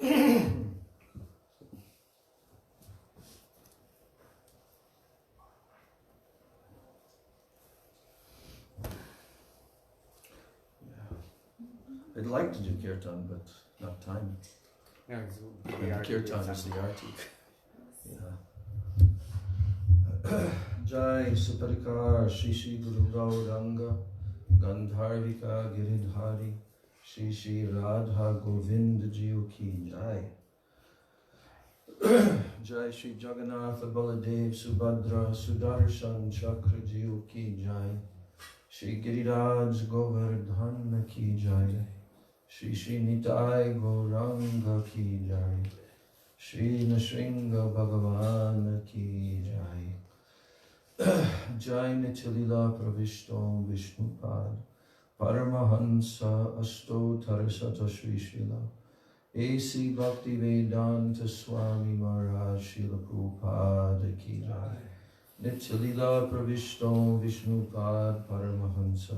I'd like to do kirtan, but not time. Yeah, Kirtan is the arti. Yeah. Jai Suparikar Shri Shri Guru Gauranga Gandharvika Giridhari Shri Shri Radha Govind Jiu Ki Jai. Jai Shri Jagannath Baladev Subhadra Sudarshan Chakra Jiu Ki Jai. Shri Giriraj Govardhan Ki Jai. Shri Shri Nitai Gauranga Ki Jai. Shri Nashringa Bhagavan Ki Jai. Jai Nitilila Pravishto Vishnupad Paramahansa Asto Tarasata Shri Srila A.C. Bhakti Vedanta Swami Maharaj Srila Prabhupada Ki Jai. Nitilila Pravishto Vishnupad Paramahansa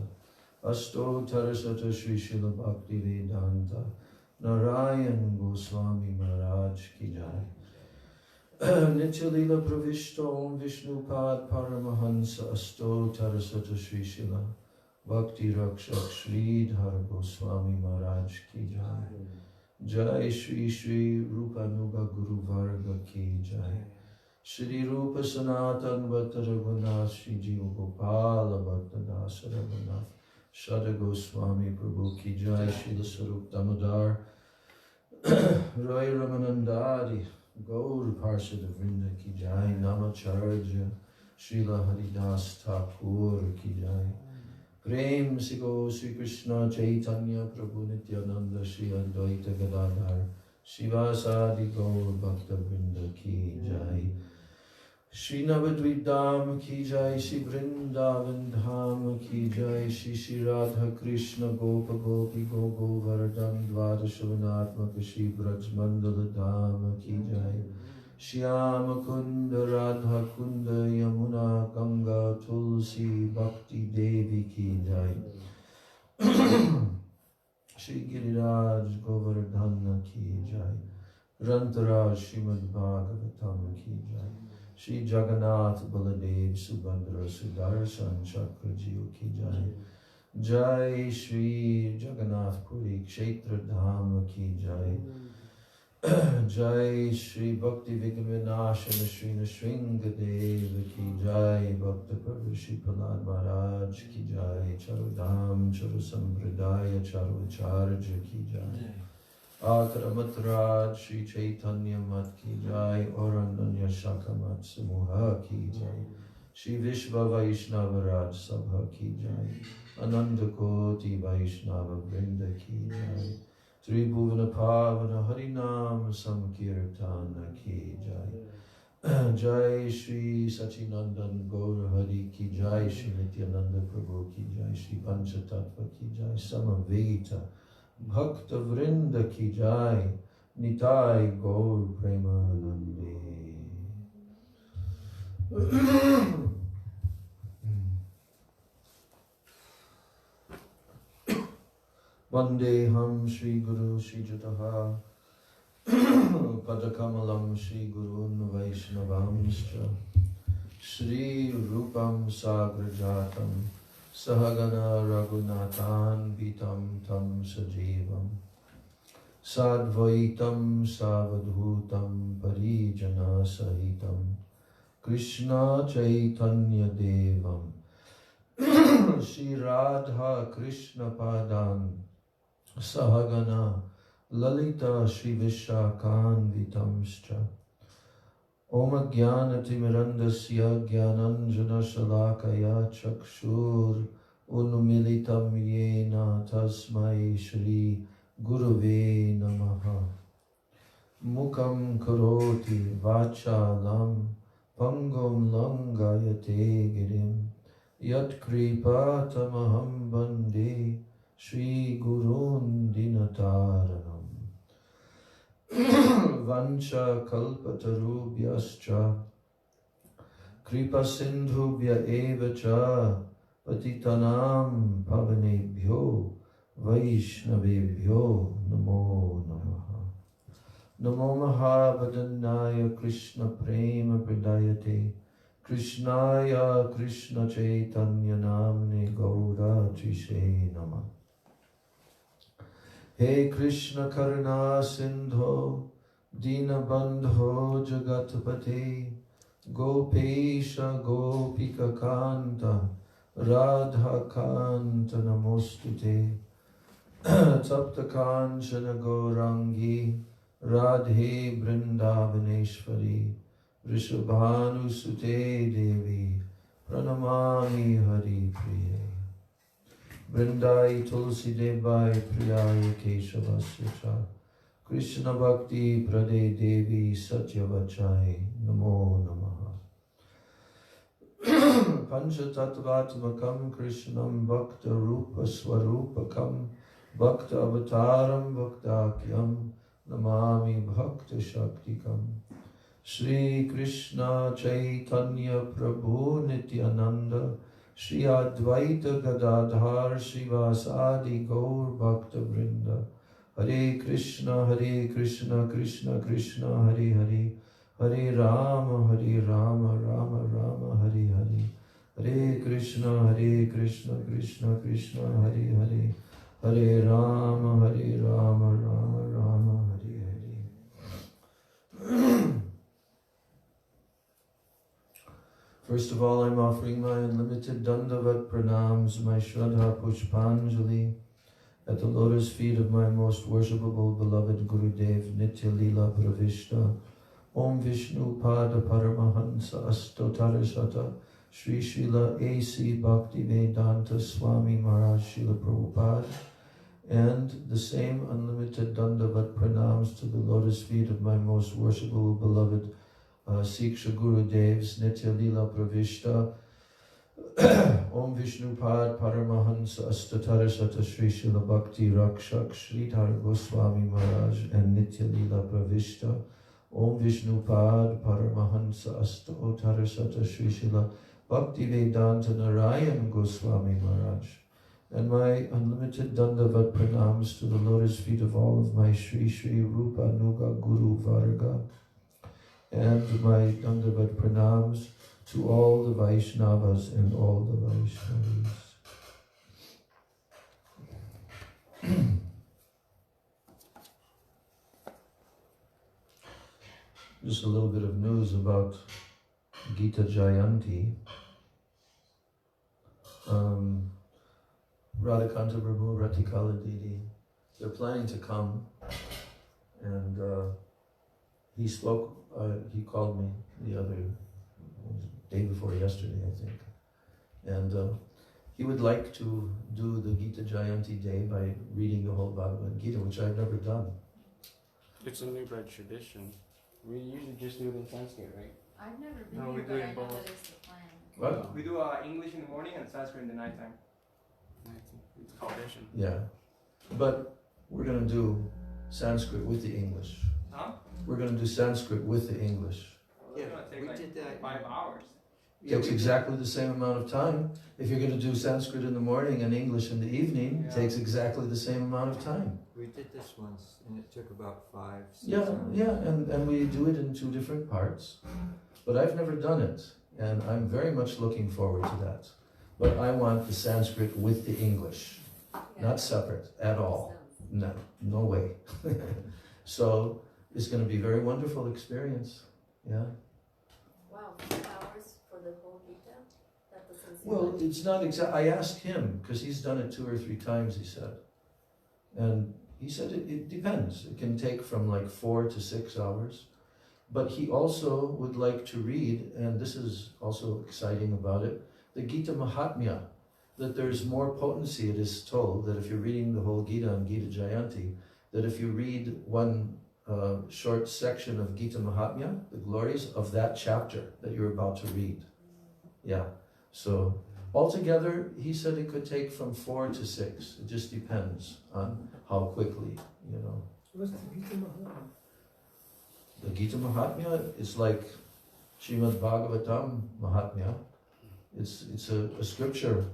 Asto Tarasata Shri Srila Bhakti Vedanta Narayan Goswami Maharaj Ki Jai. Nityalila Pravishto Vishnupad Paramahansa Asto Tarasata Shri Srila Bhakti Rakshak Sridhar Goswami Maharaj Ki Jai. Jai Shri Shri Rupanuga Guru Varga Ki Jai. Shri Rupa Sanatan Bhatta Raghunath Shri Jiva Gopala Bhatta Dasa Raghunath Shada Goswami Prabhu Ki Jai. Srila Sarup Damodar Rai Ramanandari Gaur Parshada Vrinda Ki Jai. Namacharya Srila Haridas Thakur Ki Jai. Prem Sigo Sri Krishna Chaitanya Prabhu Nityananda Shri Advaita Gadadhar Shivasadi Gaur Bhakta Vrinda Ki Jai. Shri Navadvip Dham Ki Jai. Shri Vrindavan Dham Ki Jai. Shri Shri Radha Krishna Gopa Gopi Go Govardhan Dvadashavanatmaka Shri Braj Mandala Dham Ki Jai. Shyama Kunda Radha Kunda Yamuna Ganga Tulsi Bhakti Devi Ki Jai. Shri Giriraj Govardhana Ki Jai. Rantaraj Srimad Bhagavatam Ki Jai. Shri Jagannath Baladev Subhadra Sudarshan Chakra Jiu Ki Jai. Jai Shri Jagannath Puri Kshetra Dham Ki Jai. Jai Shri Bhakti Vignavinashana Shri Nrsingadeva Ki Jai. Bhakta Prabhu Shri Prahlad Maharaj Ki Jai. Charudham Charu Sampradaya Charu Acharya Ki Jai. Akaramatraj Shri Chaitanya Mat Ki Jai. Aurandanya Shakamat Samuha Ki Jai. Shri Vishva Vaishnava Raj Sabha Ki Jai. Ananda Koti Vaishnava Vrinda Ki Jai. Tribhuvana Pavana Harinam Sankirtana Ki Jai. Jai Shri Sachinandan Gaur Hari Ki Jai. Shri Nityananda Prabhu Ki Jai. Shri Panchatattva Ki Jai. Samaveta Bhakta Vrinda Ki Jai. Nitai Gaur Premanande. Vandeham Shri Guru Shri Jataha Padakamalam Shri Gurun Vaishnavamscha Shri Rupam Sagrajatam Sahagana Raghunathan Vitam Tam Sajivam Sadvaitam Savadhutam Parijana Sahitam Krishna Chaitanya Devam Shri Radha Krishna Padan Sahagana Lalita Shri Vishakan Vitamscha Om Jnana Timirandasya Jnananjana Shalakaya Chakshur Unmilitam Yena Tasmai Shri Gurave Namaha Mukam Karoti Vachalam Pangam Langayate Girim Yat Kripa Tamaham Bande Shri Gurun Dinataranam Vancha Kalpatarubhyascha Kripa Sindhubhya Evacha Patitanam Pavanebhyo Vaishnavebhyo Namo Namaha. Namo Mahabhadanaya Krishna Prema Pradayate Krishnaya Krishna Chaitanya Namne Gaura Trishe Namah. He Krishna Karuna Sindho Dinabandho Jagatpate Gopesha Gopika Kanta Radha Kanta Namostute Tapta Kanchana Gaurangi Radhe Vrindavaneshwari Rishabhanu Sute Devi Pranamami Hari Priye Vrindai Tulsi Debai Priyaya Keshavasya Krishna Bhakti Prade Devi Satyavachai Namo Namaha Panchatattvatmakam Krishnam Bhakta Rupa Swarupakam Bhakta Avataram Bhaktakyam Namami Bhakta Shaktikam Shri Krishna Chaitanya Prabhu Nityananda Shri Advaita Gadadhar Srivasadi Gaur Bhakta Vrinda Hare Krishna Krishna Krishna Hare Hare Hare Rama Rama Rama Hare Hare Hare Krishna Krishna Krishna Hare Hare Hare Rama Rama Rama Hare Hare. First of all, I'm offering my unlimited Dandavat Pranams, my Shraddha Pushpanjali at the lotus feet of my most worshipable beloved Gurudev Nitya Lila Pravishta Om Vishnu Pada Paramahansa Astotarasata Sri Srila A.C. Bhaktivedanta Swami Maharaj Srila Prabhupada, and the same unlimited Dandavat Pranams to the lotus feet of my most worshipable beloved Siksha Gurudevs Nitya Lila Pravishta Om Vishnu Pad Paramahansa Astatarasata Sri Srila Bhakti Rakshak Sridhar Goswami Maharaj and Nitya Lila Pravishta Om Vishnu Pad Paramahansa Astatarasata Sri Srila Bhakti Vedanta Narayan Goswami Maharaj, and my unlimited Dandavat Pranams to the lotus feet of all of my Sri Sri Rupa Nuga Guru Varga, and my Dandavat Pranams to all the Vaishnavas and all the Vaishnavis. Just a little bit of news about Gita Jayanti. Radhakanta Prabhu, Ratikala Didi, they're planning to come, and he spoke, he called me the other day before yesterday, I think, and he would like to do the Gita Jayanti day by reading the whole Bhagavad Gita, which I've never done. It's a New Braj tradition. We usually just do it in Sanskrit, right? I've never been No, we here, do but it I know both. that is the plan. What? We do English in the morning and Sanskrit in the nighttime. It's a tradition. Yeah, but we're going to do Sanskrit with the English. Huh? We're going to do Sanskrit with the English. Well, that's gonna take we did that. 5 hours. Yeah, Takes exactly the same amount of time. If you're going to do Sanskrit in the morning and English in the evening, it takes exactly the same amount of time. We did this once, and it took about 5, 6 Yeah, hours. yeah, and we do it in 2 different parts. But I've never done it, and I'm very much looking forward to that. But I want the Sanskrit with the English, not separate at all. No, no way. So it's going to be a very wonderful experience. Yeah. Wow, 5 hours for the whole Gita? That doesn't seem Well, like... it's not exact. I asked him because he's done it 2 or 3 times. He said, and he said it depends. It can take from like 4 to 6 hours. But he also would like to read, and this is also exciting about it, the Gita Mahatmya, that there's more potency, it is told, that if you're reading the whole Gita on Gita Jayanti, that if you read one short section of Gita Mahatmya, the glories of that chapter that you're about to read. Yeah, so altogether, he said it could take from 4 to 6. It just depends on how quickly, you know. What's the Gita Mahatmya? The Gita Mahatmya is like Srimad Bhagavatam Mahatmya. It's a scripture.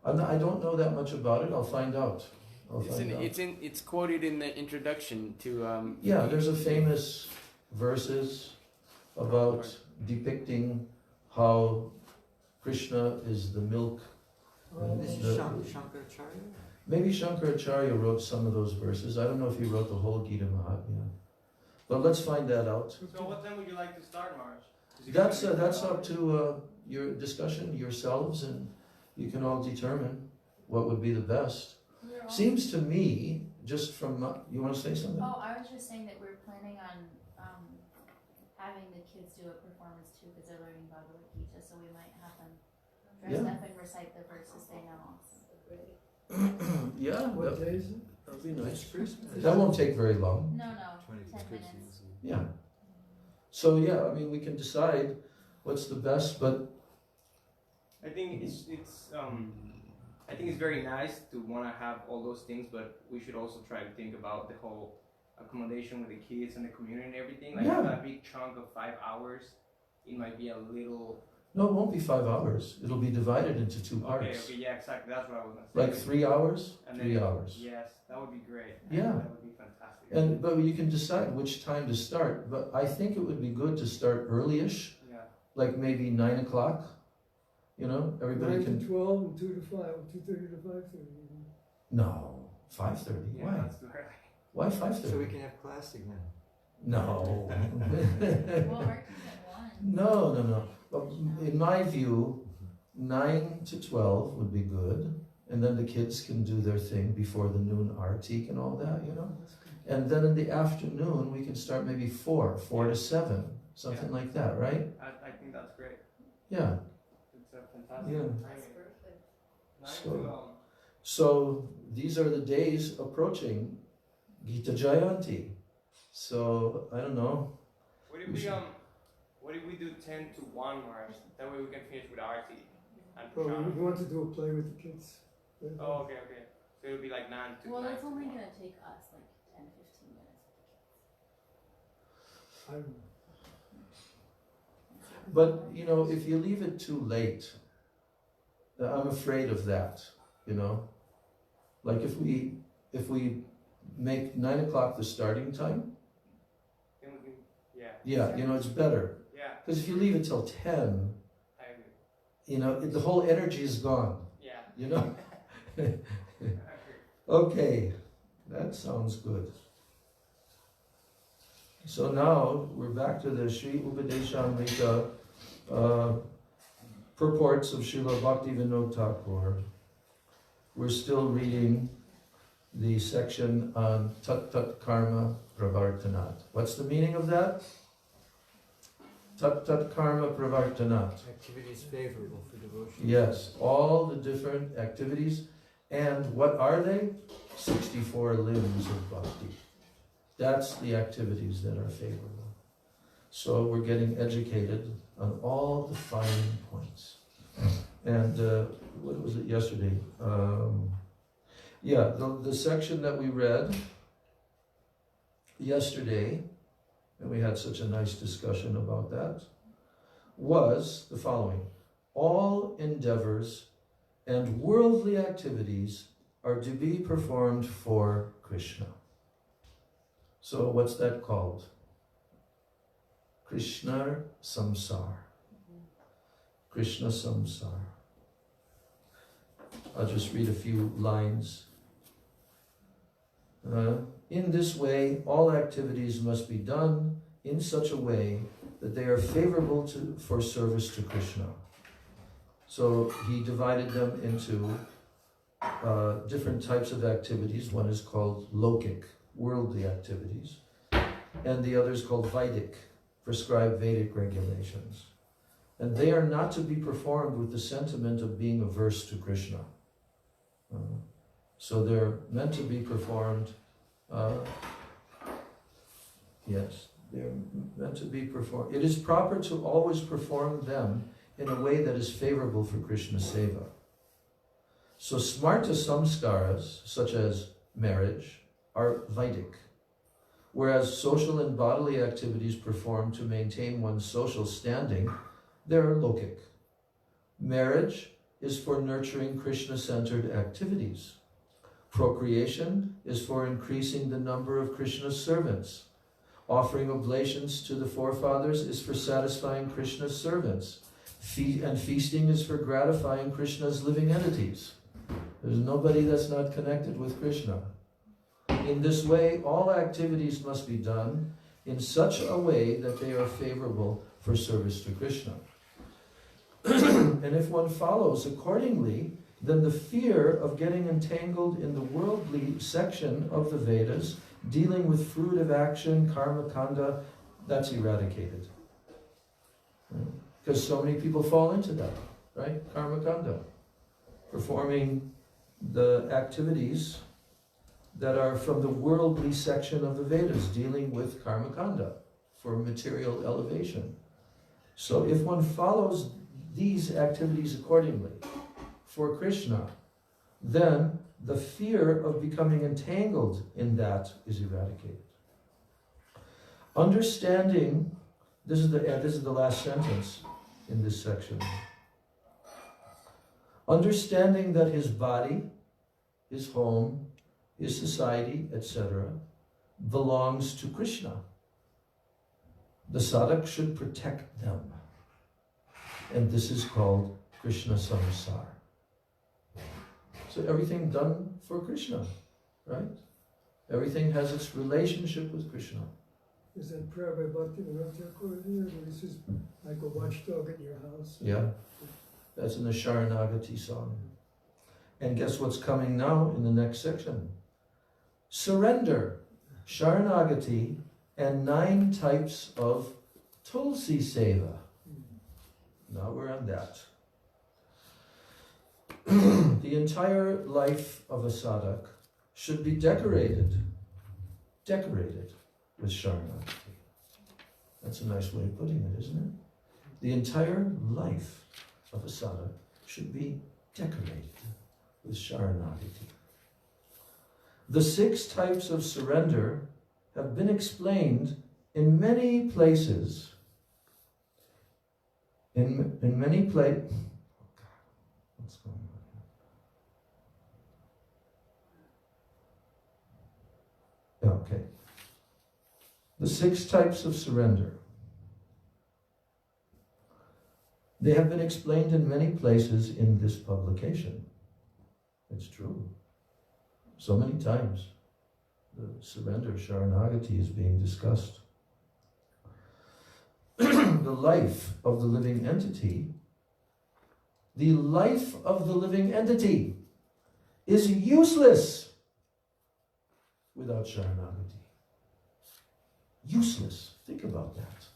I don't know that much about it. I'll find out. I'll find out. It's quoted in the introduction to. Yeah, there's a famous verses about depicting how Krishna is the milk. And This is the- Shankaracharya? Maybe Shankaracharya wrote some of those verses. I don't know if he wrote the whole Gita Mahatmya. But let's find that out. So what time would you like to start, Maharaj? Is it That's gonna be that's 2 up hours? to your discussion, yourselves, and you can all determine what would be the best. Seems to me, just from you want to say something? Oh, I was just saying that we're planning on having the kids do a performance too, because they're learning Bhagavad Gita, so we might have them dress Yeah. up and recite the verses they know also. Yeah, What day is it? that'd be Next nice. Christmas. That won't take very long. No, 10 Christmas. minutes. Yeah. So yeah, I mean, we can decide what's the best, but I think I think it's very nice to want to have all those things, but we should also try to think about the whole accommodation with the kids and the community and everything. Like Yeah. that big chunk of 5 hours, it might be a little. no, it won't be 5 hours. It'll be divided into 2 parts. Okay, yeah, exactly. That's what I was gonna say. Like 3 hours, And 3 then- hours. Yes, that would be great. Yeah. That would be fantastic. And but you can decide which time to start. But I think it would be good to start early-ish, Yeah. like maybe 9 o'clock. You know, everybody 9 can. to 12 and 2 to 5, 2:30 to 5:30. No, 5:30. Yeah, Why? that's too early. Why 5:30? So we can have class again. No. Well, Archie's at 1. No. But in my view, 9 to 12 would be good, and then the kids can do their thing before the noon artik and all that, you know. That's good. And then in the afternoon, we can start maybe 4 to 7, something like that, right? I think that's great. Yeah. It's a fantastic Yeah. timing. That's perfect. 9 So- to So these are the days approaching Gita Jayanti. So I don't know. What if We we should- what if we do 10 to 1, Maharaj? That way we can finish with Aarti and Well, Prashant. we want to do a play with the kids. Oh, okay. So it'll be like 9 to Well, 9 it's to only 1. going to take us like 10-15 minutes. I'm, But you know, if you leave it too late, I'm afraid of that. You know, like if we make 9 o'clock the starting time, Then we can, yeah. yeah, you know, it's better. Yeah, Because if you leave it till 10, I agree. you know, the whole energy is gone. Yeah. You know. I agree. Okay, that sounds good. So now we're back to the Sri Upadeshamrita purports of Srila Bhaktivinoda Thakur. We're still reading the section on Tat Tat Karma Pravartanat. What's the meaning of that? Tat Tat Karma Pravartanat. Activities favorable for devotion. Yes, all the different activities. And what are they? 64 limbs of bhakti. That's the activities that are favorable. So we're getting educated on all the fine points. And what was it yesterday? The section that we read yesterday, and we had such a nice discussion about that, was the following. All endeavors and worldly activities are to be performed for Krishna. So what's that called? Krishna Samsar. Krishna Samsar. I'll just read a few lines. In this way, all activities must be done in such a way that they are favorable for service to Krishna. So he divided them into different types of activities. One is called lokic, worldly activities, and the other is called Vedic, prescribed Vedic regulations. And they are not to be performed with the sentiment of being averse to Krishna. So they're meant to be performed, yes, they're meant to be performed. It is proper to always perform them in a way that is favorable for Krishna Seva. So smarta samskaras, such as marriage, are Vedic, whereas social and bodily activities performed to maintain one's social standing, they're lokic. Marriage is for nurturing Krishna-centered activities. Procreation is for increasing the number of Krishna's servants. Offering oblations to the forefathers is for satisfying Krishna's servants. And feasting is for gratifying Krishna's living entities. There's nobody that's not connected with Krishna. In this way, all activities must be done in such a way that they are favorable for service to Krishna. And if one follows accordingly, then the fear of getting entangled in the worldly section of the Vedas, dealing with fruitive action, karma kanda, that's eradicated. Because so many people fall into that, right? Karma kanda. Performing the activities that are from the worldly section of the Vedas, dealing with karma kanda for material elevation. So if one follows these activities accordingly for Krishna, then the fear of becoming entangled in that is eradicated. Understanding, this is the last sentence in this section. Understanding that his body, his home, his society, etc., belongs to Krishna. The sadhak should protect them. And this is called Krishna samsara. So everything done for Krishna, right? Everything has its relationship with Krishna. Is that prayer by Bhaktivinoda Thakur here? Where he says, like a watchdog at your house? Yeah, that's in the Sharanagati song. And guess what's coming now in the next section? Surrender, Sharanagati, and 9 types of Tulsi Seva. Now we're on that. The entire life of a sadhak should be decorated with Sharanagati. That's a nice way of putting it, isn't it? The entire life of a sadhak should be decorated with Sharanagati. The 6 types of surrender have been explained in many places. In many places. What's going on here? Okay. The 6 types of surrender. They have been explained in many places in this publication. It's true. So many times the surrender, Sharanagati, is being discussed. The life of the living entity, is useless without Sharanagati. Useless. Think about that.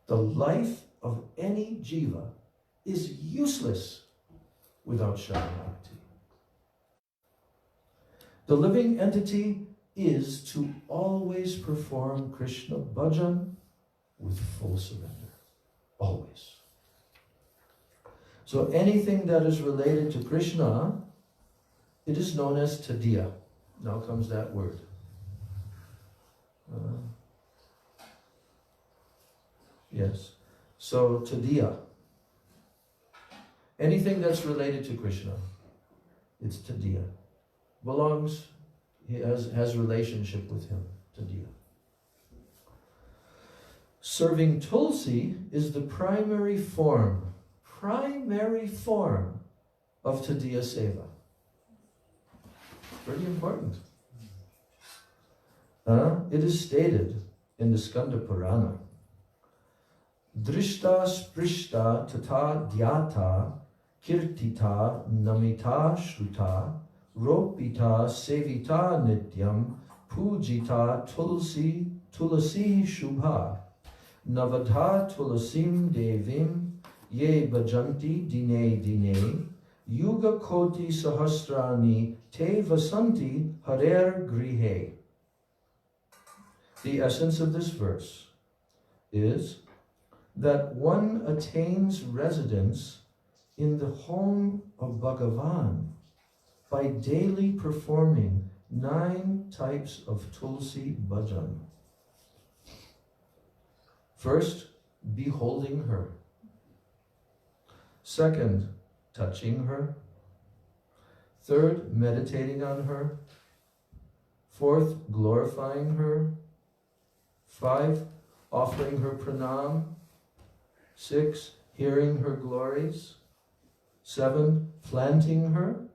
The life of any jiva is useless without Sharanagati. The living entity is to always perform Krishna bhajan with full surrender. Always. So anything that is related to Krishna, it is known as tadiya. Now comes that word. Yes. So tadiya. Anything that's related to Krishna, it's tadiya. Belongs, he has relationship with him, tadiya. Serving Tulsi is the primary form of Tadiya Seva. Pretty important. It is stated in the Skanda Purana, Drishta sprishta tata dhyata kirtita namita shruta ropita sevita nityam pujita tulasi shubha Navadha tulasim devim ye bhajanti dine dine yuga koti sahasrani te vasanti harer grihe. The essence of this verse is that one attains residence in the home of Bhagavan by daily performing 9 types of Tulsi bhajan. First, beholding her. Second, touching her. Third, meditating on her. Fourth, glorifying her. 5, offering her pranam. 6, hearing her glories. 7, planting her.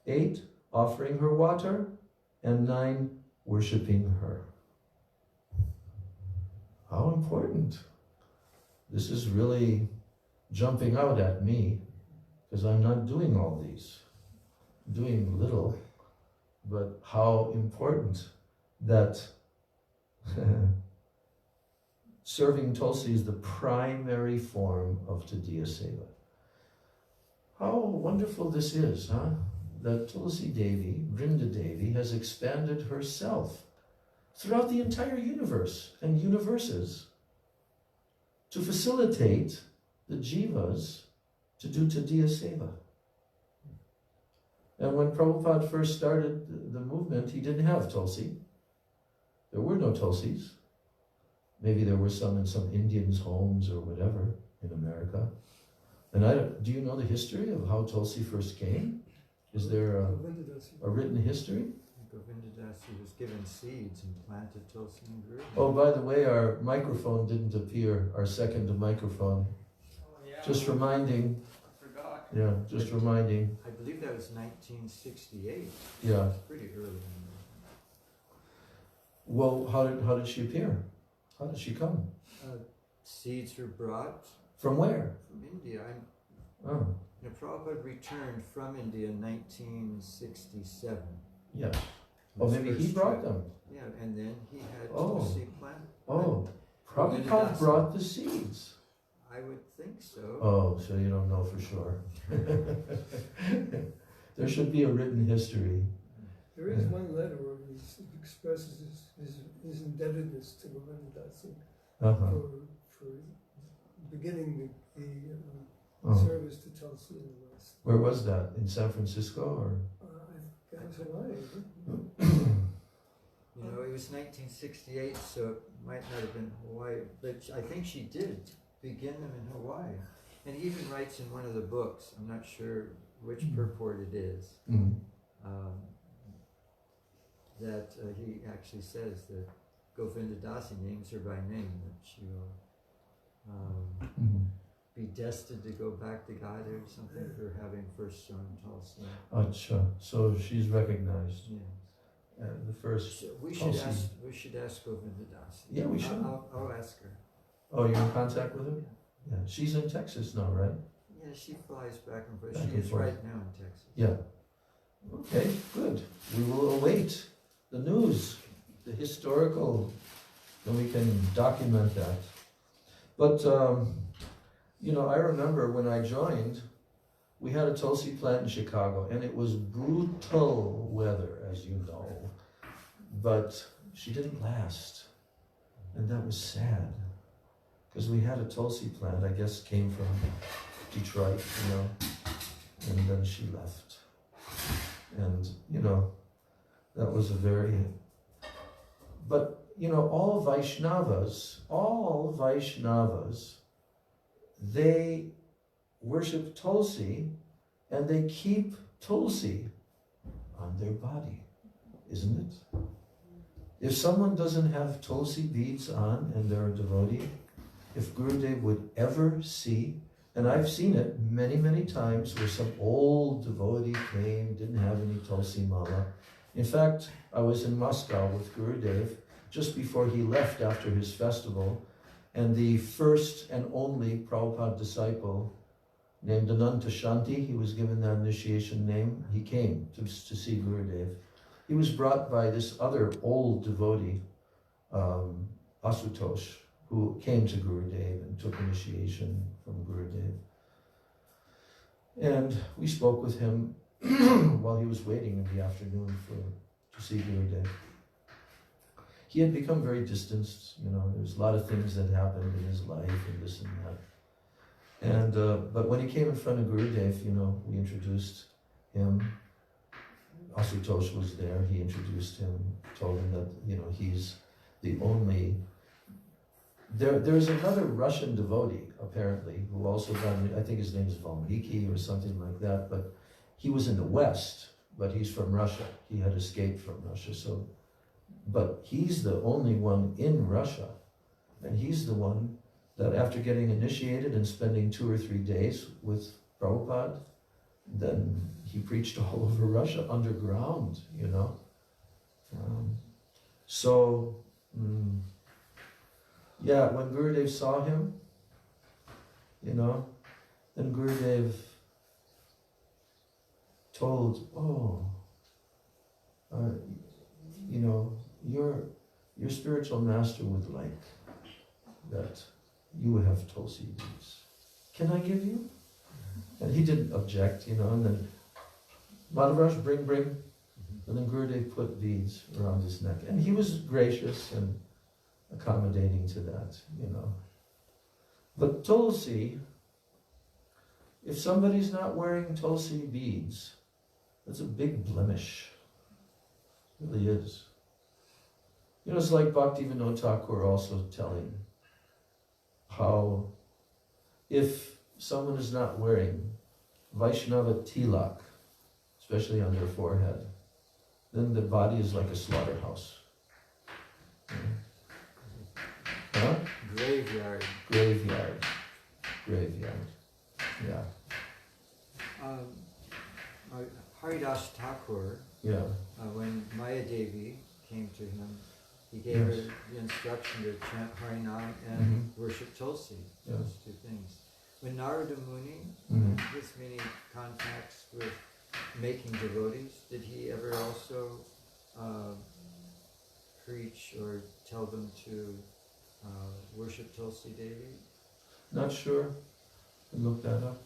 8, offering her water. And 9, worshipping her. How important. This is really jumping out at me, because I'm not doing all these. I'm doing little, but how important that serving Tulsi is the primary form of Tadiya Seva. How wonderful this is, huh? That Tulsi Devi, Vrinda Devi, has expanded herself throughout the entire universe and universes to facilitate the jivas to do Tadiya Seva. And when Prabhupada first started the movement, he didn't have Tulsi. There were no Tulsis. Maybe there were some in some Indians' homes or whatever in America. And do you know the history of how Tulsi first came? Is there a written history? Govindadasi was given seeds and planted Tulsi and grew. Oh, by the way, our microphone didn't appear, our second microphone. Just reminding. I forgot. Yeah, just reminding. I believe that was 1968. Yeah. It's pretty early. Well, how did she appear? How did she come? Seeds were brought From where? from India. Oh, Prabhupada returned from India in 1967. yeah. On Oh, his maybe he first brought trip. them. Yeah, and then he had Oh. Tulsi plant. Oh, Prabhupada brought the seeds. I would think so. Oh, so you don't know for sure. There should be a written history. There is one letter where he expresses his indebtedness to Govindadasi Uh-huh. for beginning the Oh. service to Tulsi in the West. Where was that? In San Francisco or? That was Hawaii, isn't You know, it was 1968, so it might not have been Hawaii, but I think she did begin them in Hawaii. And he even writes in one of the books, I'm not sure which purport it is, Mm. that he actually says that Govindadasi names her by name, that she will Mm. be destined to go back to God or something for having first shown Tulsi. Acha. So she's recognized. Yeah. The first. So we Tulsi. should ask Govindadasi. Yeah, we should. I'll ask her. Oh, you're in contact with her? Yeah. She's in Texas now, right? Yeah, she flies back and forth. Back She and is forth. right now in Texas. Yeah. Okay, good. We will await the news, the historical, then we can document that. But, you know, I remember when I joined, we had a Tulsi plant in Chicago, and it was brutal weather, as you know. But she didn't last, and that was sad. Because we had a Tulsi plant, I guess came from Detroit, you know, and then she left. And, you know, that was a very... But, you know, all Vaishnavas, they worship Tulsi, and they keep Tulsi on their body, isn't it? If someone doesn't have Tulsi beads on and they're a devotee, if Gurudev would ever see, and I've seen it many, many times where some old devotee came, didn't have any Tulsi mala. In fact, I was in Moscow with Gurudev just before he left after his festival, and the first and only Prabhupada disciple named Ananta Shanti, he was given that initiation name, he came to see Gurudev. He was brought by this other old devotee, Asutosh, who came to Gurudev and took initiation from Gurudev. And we spoke with him while he was waiting in the afternoon to see Gurudev. He had become very distanced, you know, there's a lot of things that happened in his life and this and that. And, but when he came in front of Gurudev, you know, we introduced him. Asutosh was there, he introduced him, told him that, you know, he's the only... There's another Russian devotee, apparently, who also got, I think his name is Valmiki or something like that, but he was in the West, but he's from Russia. He had escaped from Russia, but he's the only one in Russia. And he's the one that after getting initiated and spending 2 or 3 days with Prabhupada, then he preached all over Russia underground, you know. Yeah, when Gurudev saw him, you know, then Gurudev told, you know, your spiritual master would like that you have Tulsi beads. Can I give you? And he didn't object, you know, and then Madhavraj, bring. And then Gurudev put beads around his neck. And he was gracious and accommodating to that, you know. But Tulsi, if somebody's not wearing Tulsi beads, that's a big blemish. It really is. You know, it's like Bhaktivinoda Thakur also telling how if someone is not wearing Vaishnava tilak, especially on their forehead, then the body is like a slaughterhouse. Huh? Graveyard. Yeah. Haridas Thakur, Yeah. when Maya Devi came to him, he gave her the instruction to chant Harinam and worship Tulsi. Yes. Those two things. When Narada Muni, with many contacts with making devotees, did he ever also preach or tell them to worship Tulsi Devi? Not sure. I looked that up.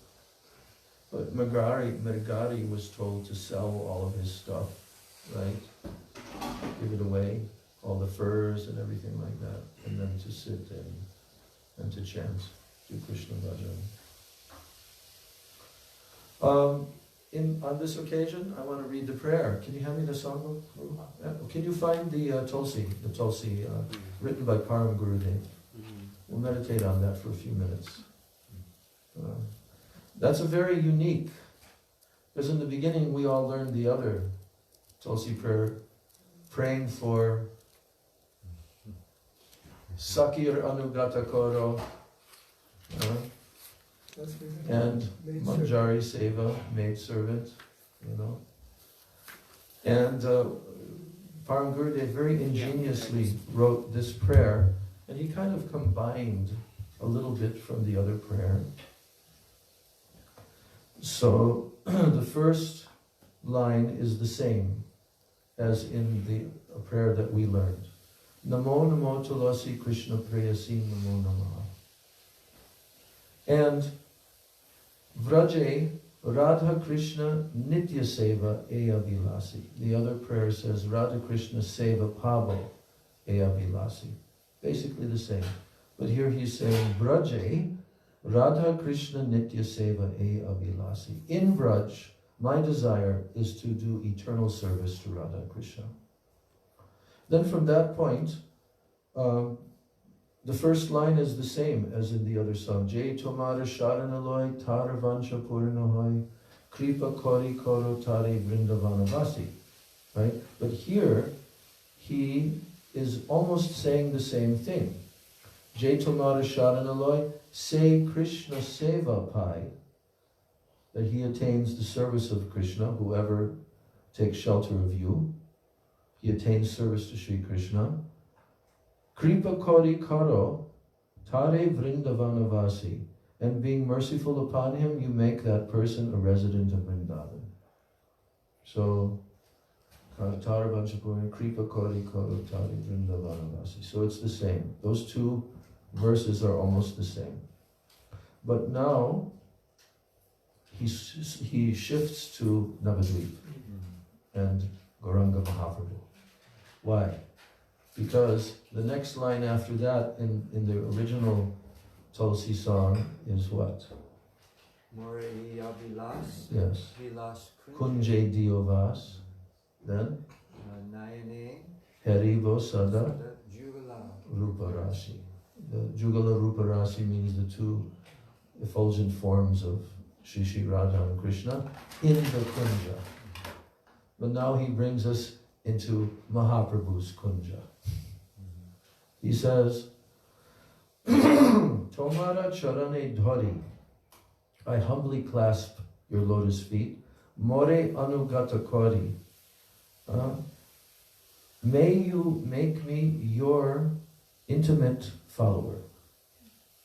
But Margari was told to sell all of his stuff, right? Give it away, all the furs and everything like that, and then to sit and to chant, do Krishna bhajan. On this occasion, I want to read the prayer. Can you hand me the songbook? Can you find the Tulsi written by Param Gurudev? We'll meditate on that for a few minutes. That's a very unique, because in the beginning we all learned the other Tulsi prayer, praying for Sakir Anugata Koro and Manjari Seva, maidservant, you know. And Param Gurudev very ingeniously wrote this prayer, and he kind of combined a little bit from the other prayer. So the first line is the same as in the prayer that we learned. Namo Namo Tulasi Krishna Prayasi Namo Namaha. And Vraje Radha Krishna Nitya Seva Eyavilasi. The other prayer says Radha Krishna Seva Pavo Eyavilasi. Basically the same. But here he's saying Vraje Radha Krishna Nitya Seva Eyavilasi. In Braj, my desire is to do eternal service to Radha Krishna. Then from that point, the first line is the same as in the other song. Jai Tomara Sharanaloy Taravansha Puranohoy Kripa Kori Koro Tare Vrindavanavasi. Right? But here, he is almost saying the same thing. Jai Tomara Sharanaloy, say Krishna Seva Pai, that he attains the service of Krishna, whoever takes shelter of you, he attains service to Sri Krishna. Kripa Kori Karo, Tare Vrindavanavasi, and being merciful upon him, you make that person a resident of Vrindavan. So, Tara Vanchapuri, Kripa Kori Karo, Tare Vrindavanavasi. So it's the same. Those two verses are almost the same. But now, he shifts to Navadvip and Gauranga Mahaprabhu. Why? Because the next line after that in the original Tulsi song is what? More Avilas. Yes. Vilas Kunje Diovas. Then? Nayane. Harivo Sada Jugala. Rupa Rashi. The Jugala Rupa Rashi means the two effulgent forms of Shri Shri Radha and Krishna in the Kunja. But now he brings us into Mahaprabhu's Kunja. He says, Tomara charane dhari, I humbly clasp your lotus feet. More anugata kori. May you make me your intimate follower.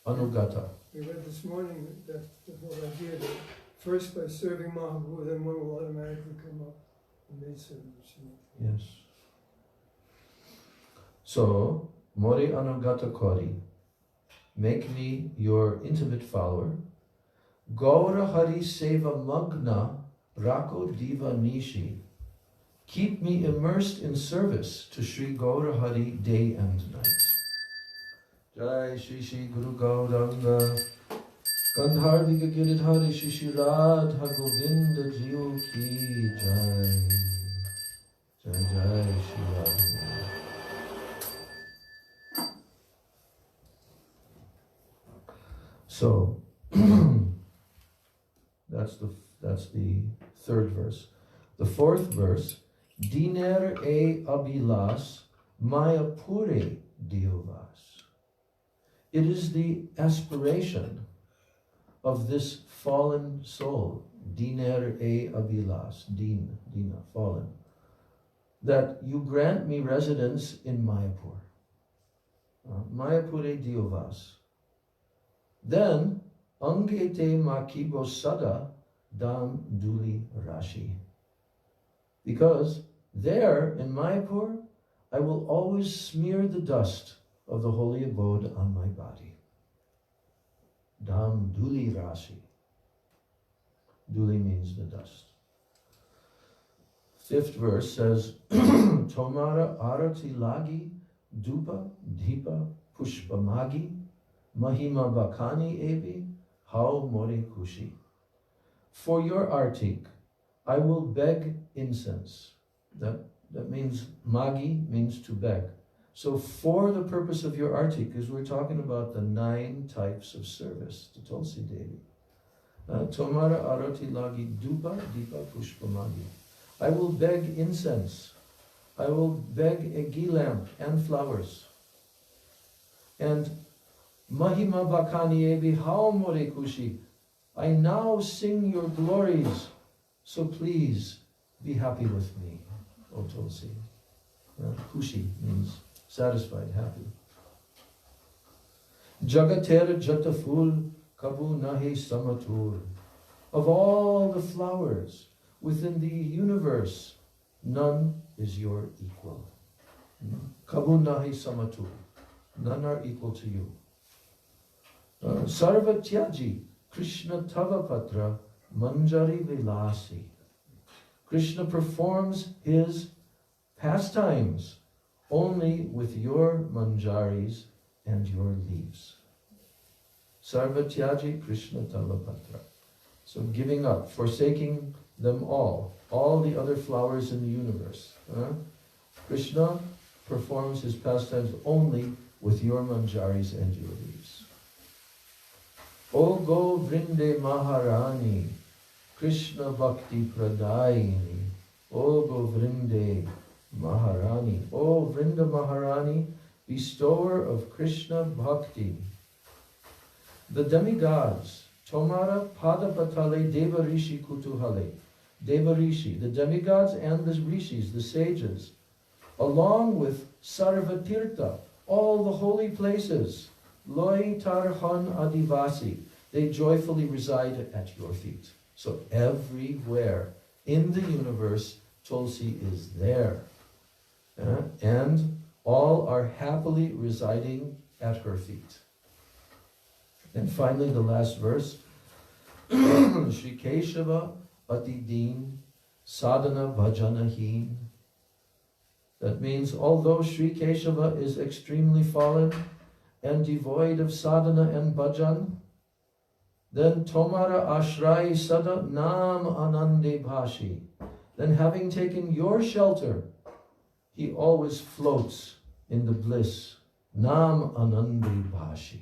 Anugata. We read this morning that the whole idea that first by serving Mahaprabhu, then one will automatically come up and they serve Srimad. Yes. So, More anugata kori. Make me your intimate follower. Gaura Hari Seva Magna Rako Diva Nishi. Keep me immersed in service to Sri Gaura Hari day and night. Jai Shri Shri Guru Gauranga Gandharvika Giridhari Shri Shri Radha Govinda Jiyo Ki Jai. Jai Jai Shri Radha. So that's the third verse. The fourth verse, Diner e abilas mayapure diovas. It is the aspiration of this fallen soul, Diner e abilas, Dina, fallen, that you grant me residence in Mayapur. Mayapure diovas. Then, angete makibo sada dam duli rashi. Because there, in Mayapur, I will always smear the dust of the holy abode on my body. Dam duli rashi. Duli means the dust. Fifth verse says, Tomara arati lagi dupa dhipa pushpamagi Mahima Bakani Ebi, How More Kushi. For your artik, I will beg incense. That means magi means to beg. So for the purpose of your artik, because we're talking about the 9 types of service to Tulsi Devi. Tomara arati lagi dupa dipa pushpamagi. I will beg incense. I will beg a ghee lamp and flowers. And Mahima Bakani Ebi How More Kushi. I now sing your glories, so please be happy with me, O Tulsi. Kushi means satisfied, happy. Jagatera Jataful Kabu Nahi Samatur. Of all the flowers within the universe, none is your equal. Kabu Nahi Samatur. None are equal to you. Sarvatyaji Krishna Tavapatra Manjari Vilasi. Krishna performs his pastimes only with your manjaris and your leaves. Sarvatyaji Krishna Tavapatra. So giving up, forsaking them all the other flowers in the universe. Krishna performs his pastimes only with your manjaris and your leaves. O Go Vrinde Maharani, Krishna Bhakti Pradayini. O Go Vrinde Maharani. O Vrinda Maharani, bestower of Krishna Bhakti. The demigods, Tomara Padapatale Deva Rishi Kutuhale. Deva Rishi, the demigods and the rishis, the sages, along with Sarvatirtha, all the holy places, Loi Tarhan Adivasi, they joyfully reside at your feet. So everywhere in the universe, Tulsi is there. And all are happily residing at her feet. And finally, the last verse, Shri Keshava Atidin Sadhana Bhajanahin. That means, although Shri Keshava is extremely fallen and devoid of sadhana and bhajan, then Tomara Ashrai Sada Nam Anande Bhashi. Then having taken your shelter, he always floats in the bliss. Nam Anande Bhashi.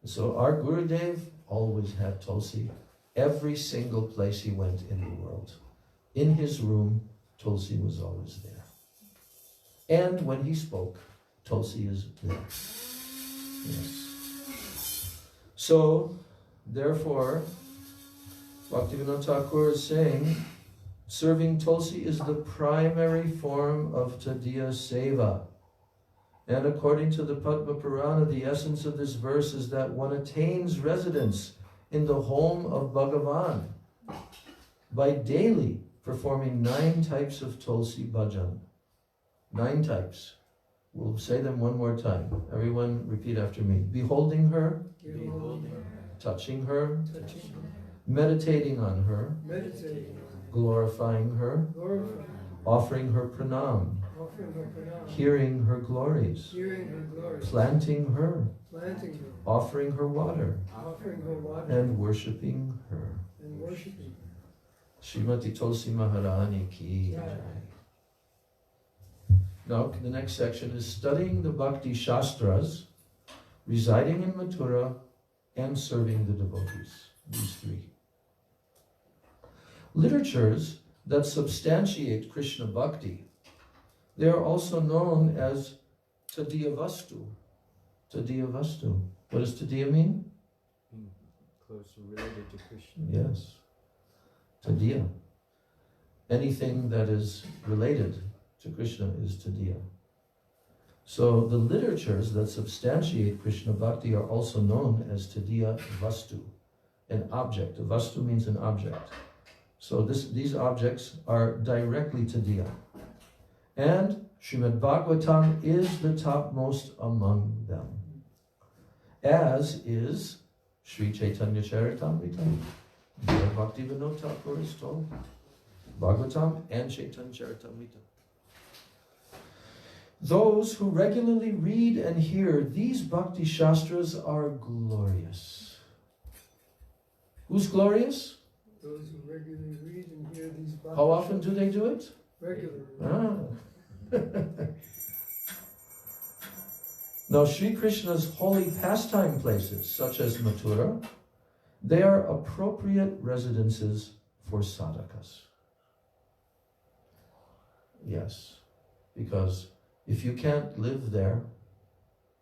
So our Gurudev always had Tulsi. Every single place he went in the world. In his room, Tulsi was always there. And when he spoke, Tulsi is there. Yes. So, therefore, Bhaktivinoda Thakur is saying, serving Tulsi is the primary form of Tadiya Seva. And according to the Padma Purana, the essence of this verse is that one attains residence in the home of Bhagavan by daily performing 9 types of Tulsi Bhajan. 9 types. We'll say them one more time. Everyone repeat after me. Beholding her, touching her, meditating on her, glorifying her, offering her pranam, hearing her glories, planting her, offering her water, and worshipping her. Srimati Tulsi Maharani ki jai. Now, the next section is studying the Bhakti Shastras, residing in Mathura, and serving the devotees. These 3. Literatures that substantiate Krishna Bhakti, they are also known as Tadiya Vastu. Tadiya Vastu. What does Tadiya mean? Closely related to Krishna. Yes. Tadiya. Anything that is related to Krishna is Tadiya. So the literatures that substantiate Krishna Bhakti are also known as Tadiya Vastu, an object. A Vastu means an object. So these objects are directly Tadiya. And Srimad Bhagavatam is the topmost among them, as is Sri Chaitanya Charitamrita. Bhaktivinoda Thakur is told. Bhagavatam and Chaitanya Charitamrita. Those who regularly read and hear these Bhakti Shastras are glorious. Who's glorious? Those who regularly read and hear these Bhakti How often do they do it? Regularly. Now, Sri Krishna's holy pastime places, such as Mathura, they are appropriate residences for sadhakas. Yes, because if you can't live there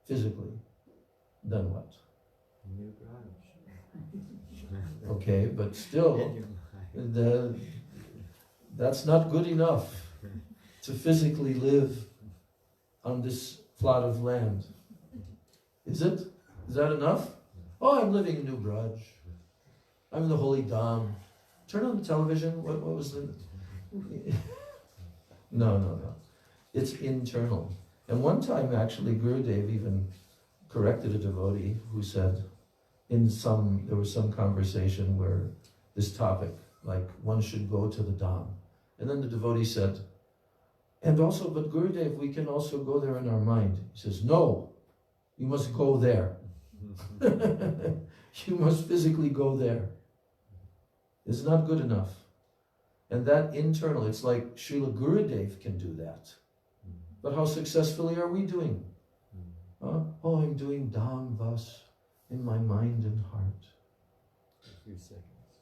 physically, then what? New Braj. Okay, but still, that's not good enough to physically live on this plot of land. Is it? Is that enough? Oh, I'm living in New Braj. I'm in the Holy Dham. Turn on the television. What was the... No. It's internal. And one time, actually, Gurudev even corrected a devotee who said, there was some conversation where this topic, like one should go to the Dham. And then the devotee said, and also, but Gurudev, we can also go there in our mind. He says, no, you must go there. You must physically go there. It's not good enough. And that internal, it's like Srila Gurudev can do that. But how successfully are we doing? Oh, I'm doing Dham Vas in my mind and heart. A few seconds.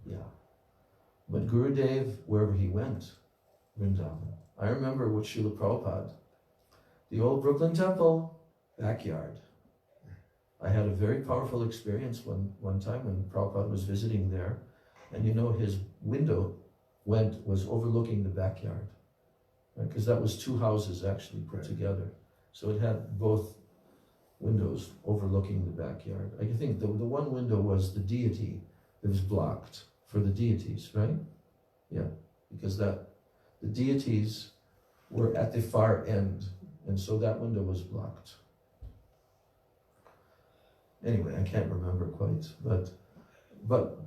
Yeah. But Gurudev, wherever he went, Vrindavan. I remember with Srila Prabhupada, the old Brooklyn Temple, backyard. I had a very powerful experience one time when Prabhupada was visiting there, and his window was overlooking the backyard, right? Because that was 2 houses actually put together. So it had both windows overlooking the backyard. I think the one window was the deity. It was blocked for the deities, right? Yeah, because the deities were at the far end, and so that window was blocked. Anyway, I can't remember quite, but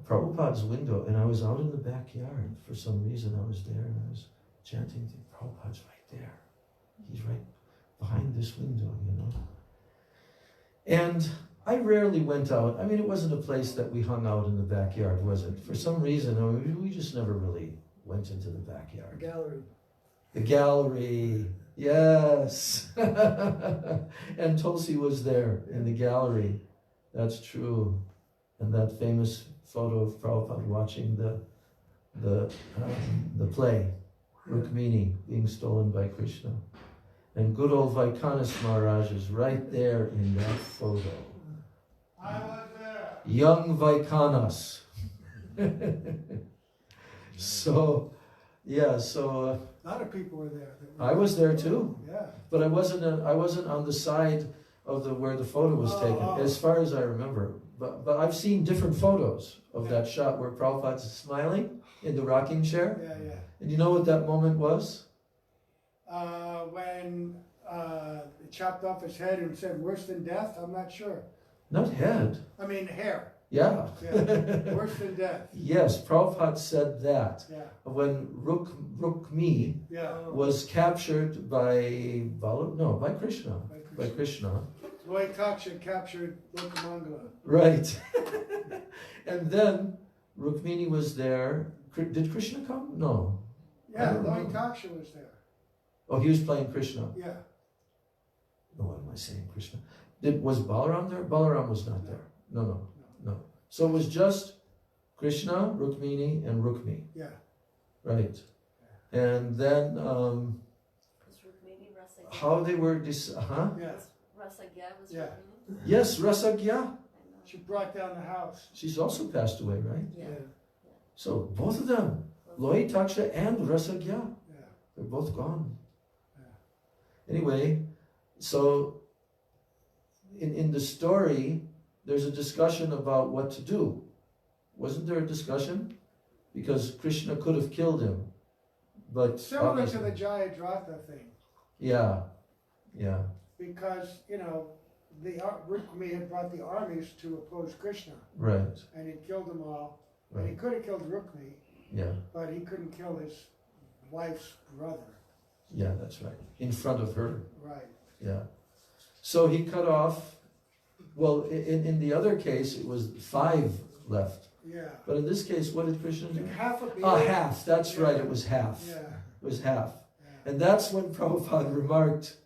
Prabhupada's window, and I was out in the backyard. For some reason, I was there, and I was chanting, Prabhupada's right there. He's right behind this window, And I rarely went out. I mean, it wasn't a place that we hung out in the backyard, was it? For some reason, we just never really went into the backyard. The gallery, yes. And Tulsi was there in the gallery. That's true. and that famous photo of Prabhupada watching the play, Rukmini being stolen by Krishna. And good old Vaikanas Maharaj is right there in that photo. I was there. Young Vaikanas. So, yeah, so A lot of people were there. I was there too, Yeah. but I wasn't on the side of where the photo was taken, as far as I remember. But I've seen different photos of that shot where Prabhupada's smiling in the rocking chair. Yeah, yeah. And you know what that moment was? When they chopped off his head and said worse than death, I'm not sure. Not head. I mean hair. Yeah. Yeah. Worse than death. Yes, Prabhupada said that. Yeah. When Rukmi Yeah. was captured by by Krishna. By Krishna. Roy Taksha captured Lokamangala. Right. And then Rukmini was there. Did Krishna come? No. Yeah, don't Roy know. Taksha was there. Oh, he was playing Krishna. Yeah. No, what am I saying? Krishna. Was Balaram there? Balaram was not there. No. So it was just Krishna, Rukmini, and Rukmi. Yeah. Right. And then Was Rukmini Rasagya? how they were Yeah. Rasagya was Yeah. Rukmini? Yes, Rasagya. I know. She brought down the house. She's also passed away, right? Yeah. So both of them, Loi Taksha and Rasagya, Yeah. they're both gone. Yeah. Anyway, so in the story, there's a discussion about what to do. Wasn't there a discussion? Because Krishna could have killed him, but Similar to obviously- the Jayadratha thing. yeah. Because, Rukmi had brought the armies to oppose Krishna. Right. And he killed them all. And he Right. could have killed Rukmi, Yeah. but he couldn't kill his wife's brother. Yeah, that's right. In front of her. Right. Yeah. So he cut off. Well, in the other case, it was 5 left. Yeah. But in this case, what did Krishna do? Like half a beard. Half. That's right. It was half. Yeah. It was half. Yeah. And that's when Prabhupada remarked,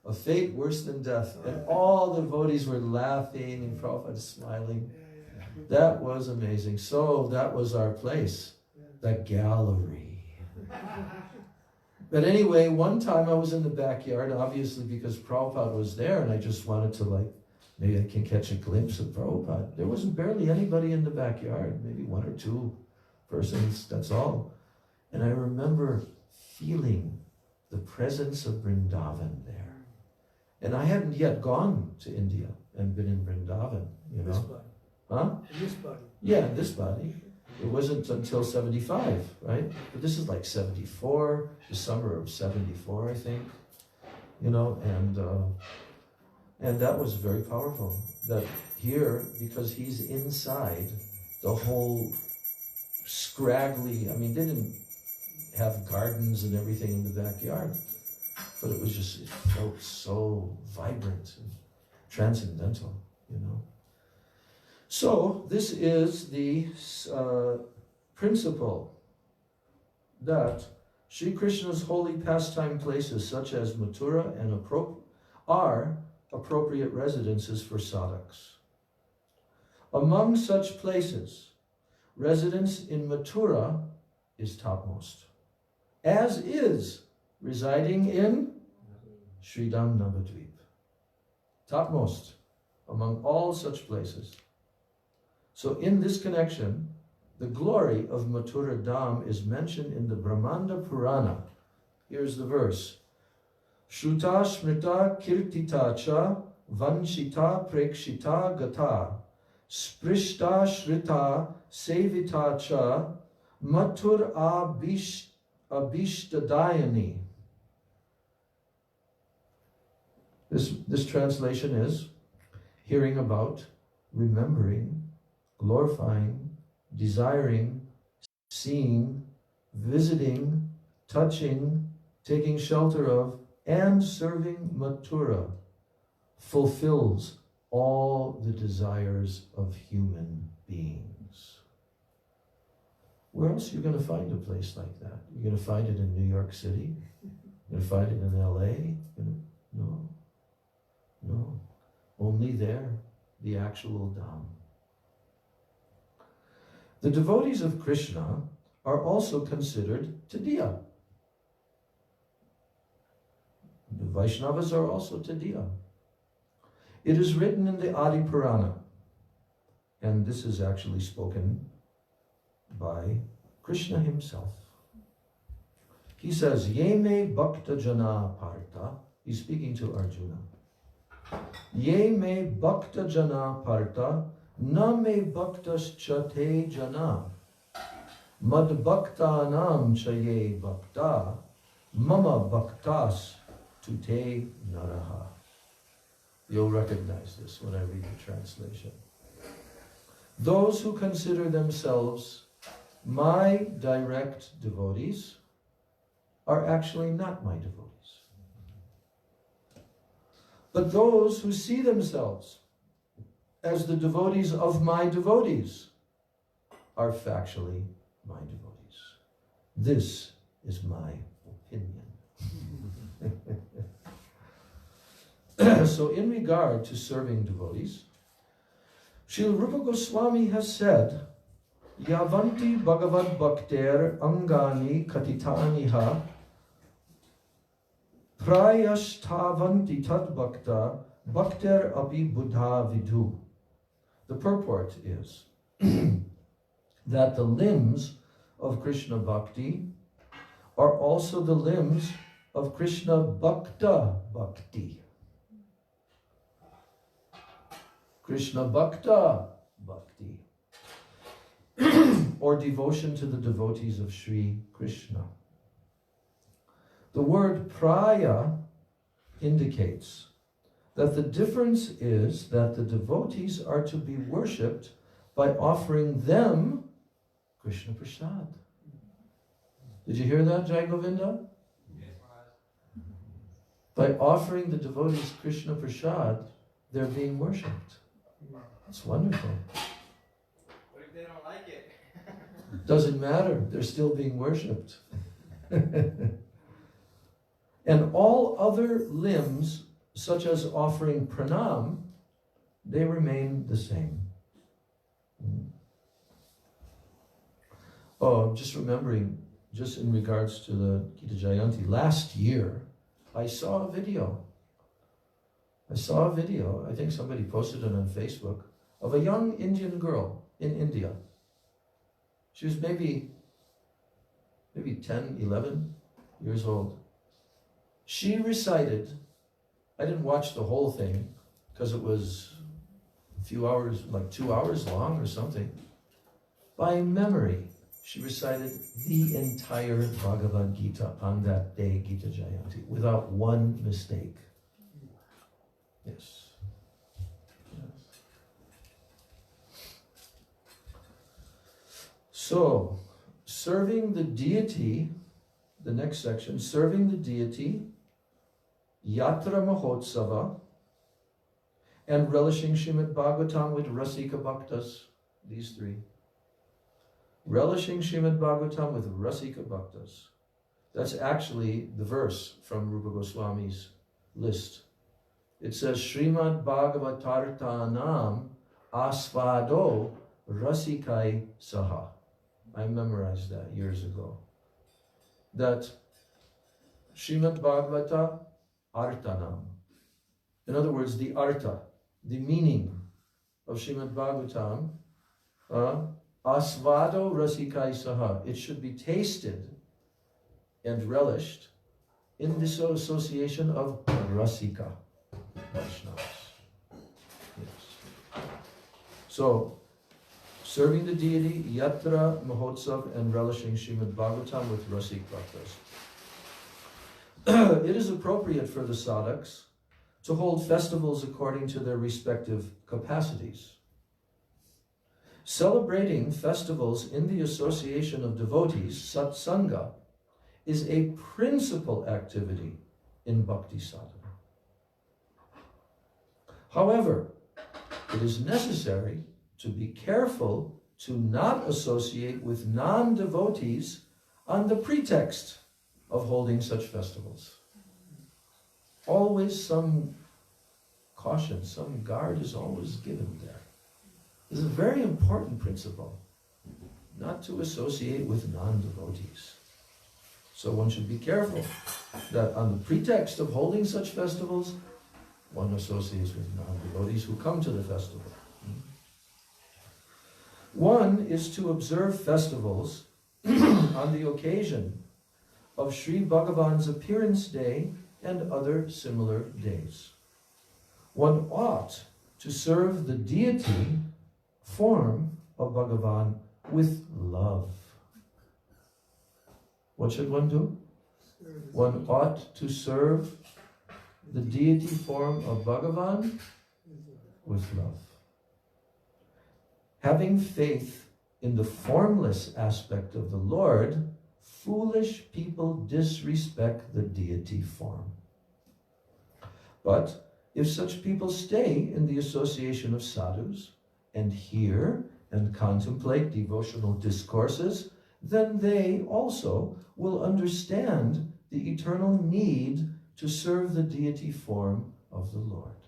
a fate worse than death. And all the devotees were laughing and Prabhupada smiling. Yeah. That was amazing. So that was our place, the gallery. But anyway, one time I was in the backyard, obviously because Prabhupada was there, and I just wanted to maybe I can catch a glimpse of Prabhupada. There wasn't barely anybody in the backyard, maybe 1 or 2 persons, that's all. And I remember feeling the presence of Vrindavan there. And I hadn't yet gone to India and been in Vrindavan, This body. Huh? In this body. Yeah, in this body. It wasn't until 75, right? But this is like 74, the summer of 74, I think. And that was very powerful. That here, because he's inside, the whole scraggly, they didn't have gardens and everything in the backyard, but it felt so vibrant and transcendental, So this is the principle that Sri Krishna's holy pastime places such as Mathura are appropriate residences for sadhaks. Among such places, residence in Mathura is topmost, as is residing in Sridham Navadvip. Topmost among all such places. So in this connection, the glory of Mathura Dham is mentioned in the Brahmanda Purana. Here's the verse. Shruta smrita kirtita cha vanshita prekshita gata sprishta shrita sevita cha mathur abhishtadayani. This translation is hearing about, remembering, glorifying, desiring, seeing, visiting, touching, taking shelter of, and serving Mathura fulfills all the desires of human beings. Where else are you going to find a place like that? You're going to find it in New York City? You're going to find it in LA? No. Only there, the actual Dham. The devotees of Krishna are also considered Tadiya. The Vaishnavas are also Tadiya. It is written in the Adi Purana, and this is actually spoken by Krishna himself. He says, Ye me bhakta jana partha. He's speaking to Arjuna. Ye me bhakta jana partha, na me bhaktas cha te jana. Mad bhaktanam cha ye bhakta, mama bhaktas tu te naraha. You'll recognize this when I read the translation. Those who consider themselves my direct devotees are actually not my devotees. But those who see themselves as the devotees of my devotees are factually my devotees. This is my opinion. So in regard to serving devotees, Srila Rupa Goswami has said, Yavanti Bhagavad Bhakter Angani Katitaniha Prayashtavanti Tad Bhakta Bhakter Api Buddha Vidhu. The purport is that the limbs of Krishna Bhakti are also the limbs of Krishna Bhakta Bhakti. Krishna Bhakta Bhakti, or devotion to the devotees of Sri Krishna. The word praya indicates that the difference is that the devotees are to be worshipped by offering them Krishna Prasad. Did you hear that, Jai Govinda? By offering the devotees Krishna Prasad, they're being worshipped. It's wonderful. What if they don't like it? Doesn't matter. They're still being worshipped. And all other limbs, such as offering pranam, they remain the same. Oh, just remembering, just in regards to the Gita Jayanti, last year, I saw a video. I think somebody posted it on Facebook, of a young Indian girl in India. She was maybe 10, 11 years old. She recited, I didn't watch the whole thing, because it was a few hours, like 2 hours long or something. By memory, she recited the entire Bhagavad Gita on that day, Gita Jayanti, without one mistake. Yes. So, serving the deity, the next section, serving the deity, Yatra Mahotsava, and relishing Srimad Bhagavatam with Rasika Bhaktas, these three. Relishing Srimad Bhagavatam with Rasika Bhaktas. That's actually the verse from Rupa Goswami's list. It says, Srimad Bhagavatartanam Asvado Rasikai Saha. I memorized that years ago. That Srimad Bhagavata Artanam. In other words, the artha, the meaning of Srimad Bhagavatam, Asvado Rasikai Saha. It should be tasted and relished in the association of Rasika Vaishnavas. Yes. So, serving the deity, Yatra Mahotsav, and relishing Srimad Bhagavatam with Rasik Bhaktas. It is appropriate for the sadhaks to hold festivals according to their respective capacities. Celebrating festivals in the association of devotees, satsanga, is a principal activity in bhakti sadhana. However, it is necessary to be careful to not associate with non-devotees on the pretext of holding such festivals. Always some caution, some guard is always given there. This is a very important principle. not to associate with non-devotees. So one should be careful that on the pretext of holding such festivals, one associates with non-devotees who come to the festival. One is to observe festivals on the occasion of Sri Bhagavan's appearance day and other similar days. One ought to serve the deity form of Bhagavan with love. What should one do? One ought to serve the deity form of Bhagavan with love. Having faith in the formless aspect of the Lord, foolish people disrespect the deity form. But if such people stay in the association of sadhus and hear and contemplate devotional discourses, then they also will understand the eternal need to serve the deity form of the Lord.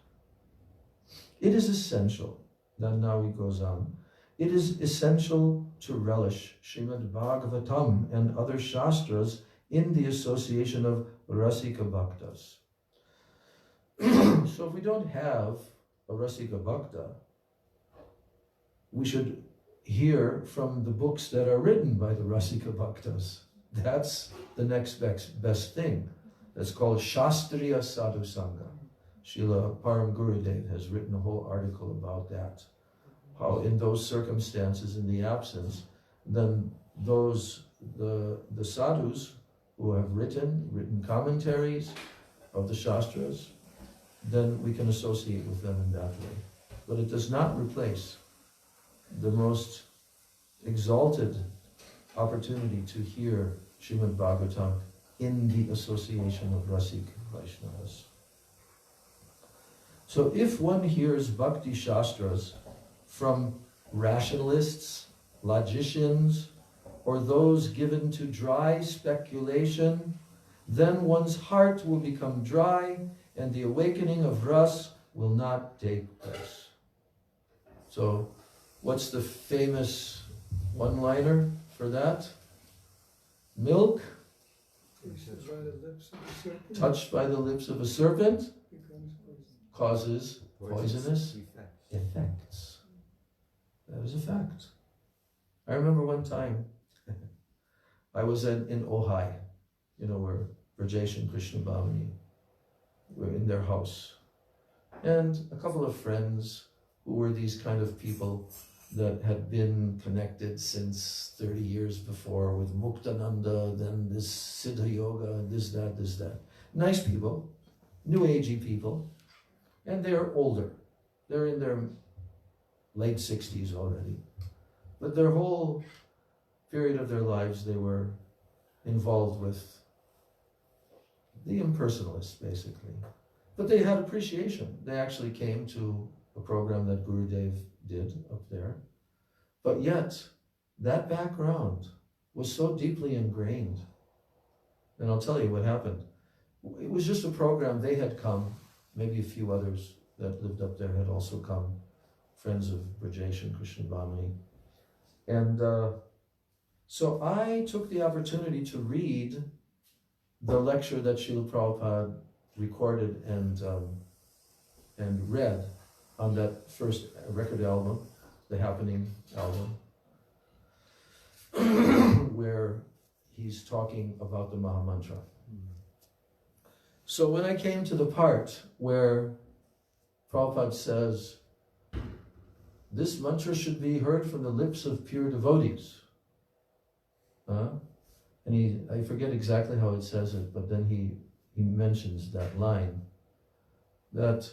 It is essential, then now he goes on, it is essential to relish Srimad Bhagavatam and other Shastras in the association of Rasika Bhaktas. So if we don't have a Rasika Bhakta, we should hear from the books that are written by the Rasika Bhaktas. That's the next best thing. That's called Shastriya Sadhu Sangha. Srila Param Gurudev has written a whole article about that. How in those circumstances, in the absence, then the sadhus who have written commentaries of the Shastras, then we can associate with them in that way. But it does not replace the most exalted opportunity to hear Srimad Bhagavatam in the association of Rasik Vaishnavas. So if one hears Bhakti Shastras from rationalists, logicians, or those given to dry speculation, then one's heart will become dry and the awakening of ras will not take place. So, what's the famous one-liner for that? Milk touched by the lips of a serpent causes poisonous effects. That is a fact. I remember one time I was in Ojai, where Braj and Krishna Bhavani were in their house. And a couple of friends who were these kind of people that had been connected since 30 years before with Muktananda, then this Siddha Yoga, and this, that. Nice people, new agey people, and they're older. They're in their late 60s already. But their whole period of their lives, they were involved with the impersonalists, basically. But they had appreciation. They actually came to a program that Gurudev did up there. But yet, that background was so deeply ingrained. And I'll tell you what happened. It was just a program. They had come, maybe a few others that lived up there had also come, friends of Brajesh and Krishna Bhamani. And so I took the opportunity to read the lecture that Srila Prabhupada recorded and read on that first record album, the Happening album, where he's talking about the Mahamantra. So when I came to the part where Prabhupada says, this mantra should be heard from the lips of pure devotees. And I forget exactly how it says it, but then he mentions that line, that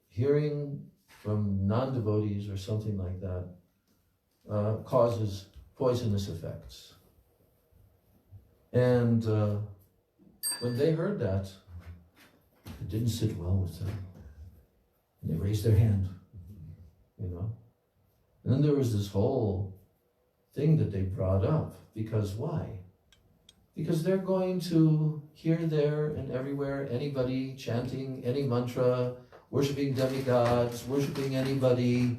hearing from non-devotees or something like that causes poisonous effects. And when they heard that, it didn't sit well with them. And they raised their hand, And then there was this whole thing that they brought up. Because why? Because they're going to here, there, and everywhere, anybody chanting any mantra, worshipping demigods, worshipping anybody,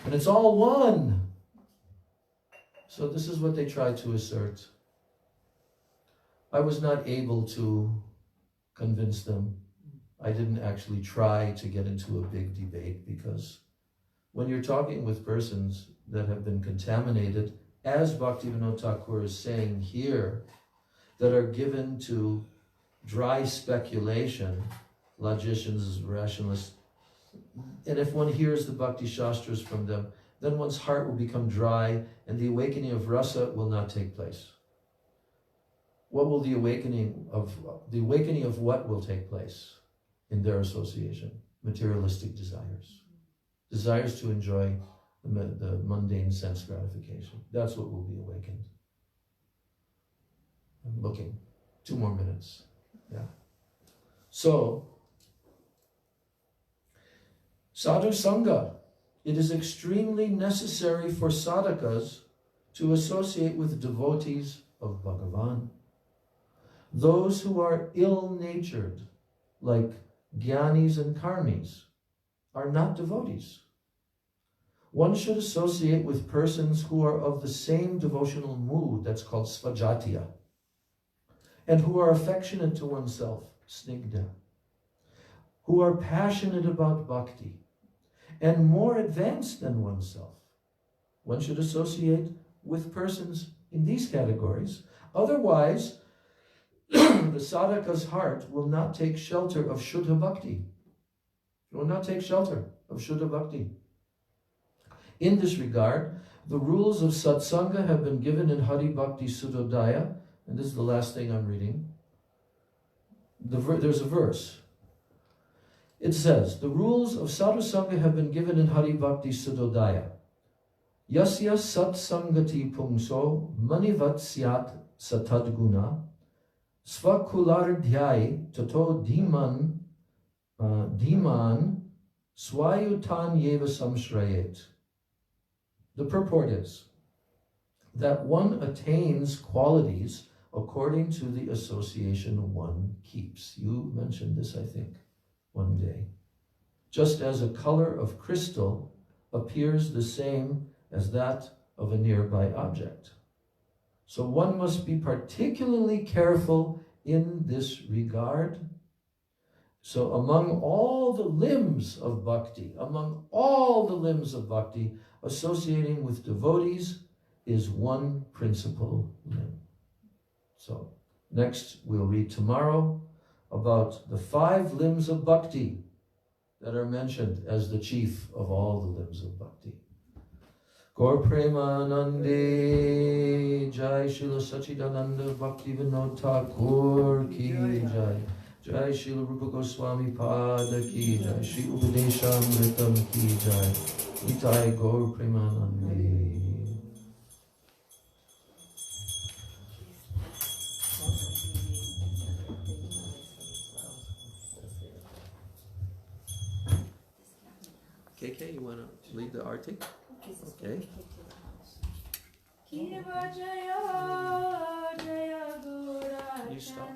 and it's all one. So this is what they try to assert. I was not able to convince them. I didn't actually try to get into a big debate, because when you're talking with persons that have been contaminated, as Bhaktivinoda Thakur is saying here, that are given to dry speculation, logicians, rationalists, and if one hears the Bhakti Shastras from them, then one's heart will become dry and the awakening of rasa will not take place. What will the awakening of what will take place in their association? Materialistic desires. Desires to enjoy the mundane sense gratification. That's what will be awakened. I'm looking. 2 more minutes. Yeah. So, sadhu sangha. It is extremely necessary for sadhakas to associate with devotees of Bhagavan. Those who are ill-natured, like jnanis and karmis, are not devotees. One should associate with persons who are of the same devotional mood, that's called svajatiya, and who are affectionate to oneself, snigdha, who are passionate about bhakti, and more advanced than oneself. One should associate with persons in these categories. Otherwise, the sadhaka's heart will not take shelter of Shuddha Bhakti. It will not take shelter of Shuddha Bhakti. In this regard, the rules of satsanga have been given in Hari Bhakti Sudodaya, and this is the last thing I'm reading. There's a verse. It says, the rules of sadhu sangha have been given in Hari Bhakti Sudodaya. Yasya satsangati pungso manivat syat satadguna svakulardhyai tato dhiman swayutan yeva samshrayet. The purport is that one attains qualities according to the association one keeps. You mentioned this, I think, one day. Just as a color of crystal appears the same as that of a nearby object. So one must be particularly careful in this regard. So among all the limbs of bhakti, associating with devotees is one principal limb. So next we'll read tomorrow about the 5 limbs of bhakti that are mentioned as the chief of all the limbs of bhakti. Gaur Premanande Jai Srila Sachidananda Bhakti Vinod Thakur Ki Jai. Jai Srila Rupa Goswami Pada Ki Jai. Shri Upadeshamritam Ki Jai. Nitai Gaur Premanande. KK, you want to lead the arti? Okay. You stop.